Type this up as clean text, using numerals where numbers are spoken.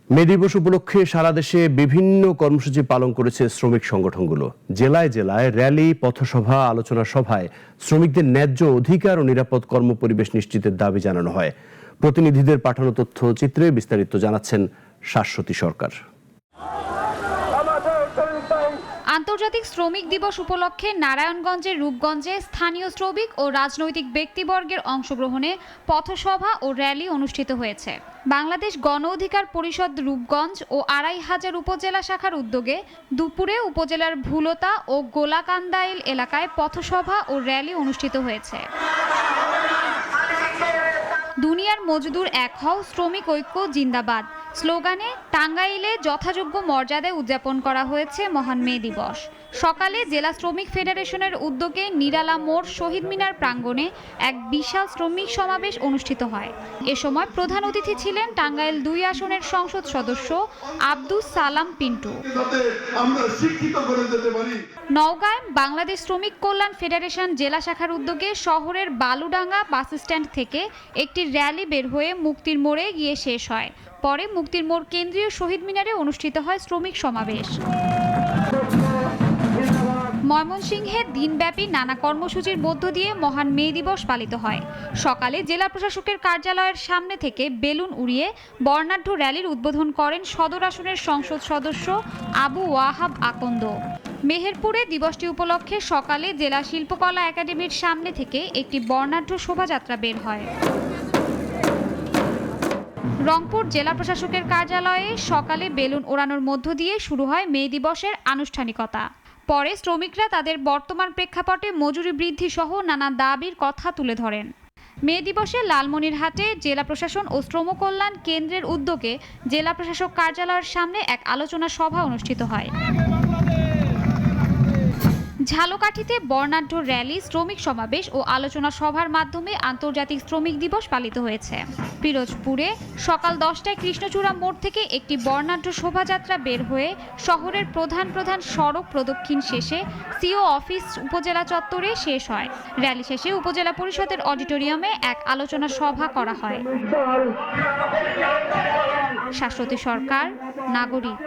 মে দিবস উপলক্ষে সারা দেশে বিভিন্ন কর্মসূচি পালন করেছে শ্রমিক সংগঠনগুলো। জেলায় জেলায় র্যালি, পথসভা, আলোচনা সভায় শ্রমিকদের ন্যায্য অধিকার ও নিরাপদ কর্মপরিবেশ নিশ্চিতের দাবি জানানো হয়। প্রতিনিধিদের পাঠানো তথ্যচিত্রে বিস্তারিত জানাচ্ছেন শাশ্বতী সরকার। আন্তর্জাতিক শ্রমিক দিবস উপলক্ষে নারায়ণগঞ্জের রূপগঞ্জে স্থানীয় শ্রমিক ও রাজনৈতিক ব্যক্তিবর্গের অংশগ্রহণে পথসভা ও র্যালি অনুষ্ঠিত হয়েছে। বাংলাদেশ গণ অধিকার পরিষদ রূপগঞ্জ ও ২৫০০ উপজেলা শাখার উদ্যোগে দুপুরে উপজেলার ভুলতা ও গোলাকান্দাইল এলাকায় পথসভা ও র্যালি অনুষ্ঠিত হয়েছে। দুনিয়ার মজদুর এক হও, শ্রমিক ঐক্য জিন্দাবাদ স্লোগানে টাঙ্গাইলে যথাযোগ্য মর্যাদায় উদযাপন করা হয়েছে মহান মে দিবস। সকালে জেলা শ্রমিক ফেডারেশনের উদ্যোগে নিরালা মোড় শহীদ মিনার প্রাঙ্গণে এক বিশাল শ্রমিক সমাবেশ অনুষ্ঠিত হয়। এ সময় প্রধান অতিথি ছিলেন টাঙ্গাইল ২ আসনের সংসদ সদস্য আব্দুস সালাম পিন্টু। নওগাঁয় বাংলাদেশ শ্রমিক কল্যাণ ফেডারেশন জেলা শাখার উদ্যোগে শহরের বালুডাঙ্গা বাস স্ট্যান্ড থেকে একটি র্যালি বের হয়ে মুক্তির মোড়ে গিয়ে শেষ হয়। পরে মুক্তির মোড় কেন্দ্রীয় শহীদ মিনারে অনুষ্ঠিত হয় শ্রমিক সমাবেশ। ময়মনসিংহে দিনব্যাপী নানা কর্মসূচির মধ্য দিয়ে মহান মে দিবস পালিত হয়। সকালে জেলা প্রশাসকের কার্যালয়ের সামনে থেকে বেলুন উড়িয়ে বর্ণাঢ্য র্যালির উদ্বোধন করেন সদর আসনের সংসদ সদস্য আবু ওয়াহাব আকন্দ। মেহেরপুরে দিবসটি উপলক্ষে সকালে জেলা শিল্পকলা একাডেমির সামনে থেকে একটি বর্ণাঢ্য শোভাযাত্রা বের হয়। রংপুর জেলা প্রশাসকের কার্যালয়ে সকালে বেলুন ওড়ানোর মধ্য দিয়ে শুরু হয় মে দিবসের আনুষ্ঠানিকতা। পরে শ্রমিকরা তাদের বর্তমান প্রেক্ষাপটে মজুরি বৃদ্ধি সহ নানা দাবির কথা তুলে ধরেন। মে দিবসে লালমনিরহাটে জেলা প্রশাসন ও শ্রম কল্যাণ কেন্দ্রের উদ্যোগে জেলা প্রশাসক কার্যালয়ের সামনে এক আলোচনা সভা অনুষ্ঠিত হয়। ঝালকাঠিতে বর্ণাঢ্য র্যালি, শ্রমিক সমাবেশ ও আলোচনা সভার মাধ্যমে আন্তর্জাতিক শ্রমিক দিবস পালিত হয়েছে। পিরোজপুরে সকাল 10টায় কৃষ্ণচূড়া মোড় থেকে একটি বর্ণাঢ্য শোভাযাত্রা বের হয়ে শহরের প্রধান সড়ক প্রদক্ষিণ শেষে সিও অফিস উপজেলা চত্বরে শেষ হয়। র্যালি শেষে উপজেলা পরিষদের অডিটোরিয়ামে এক আলোচনা সভা করা হয়। শাশ্বতী সরকার, নাগরিক।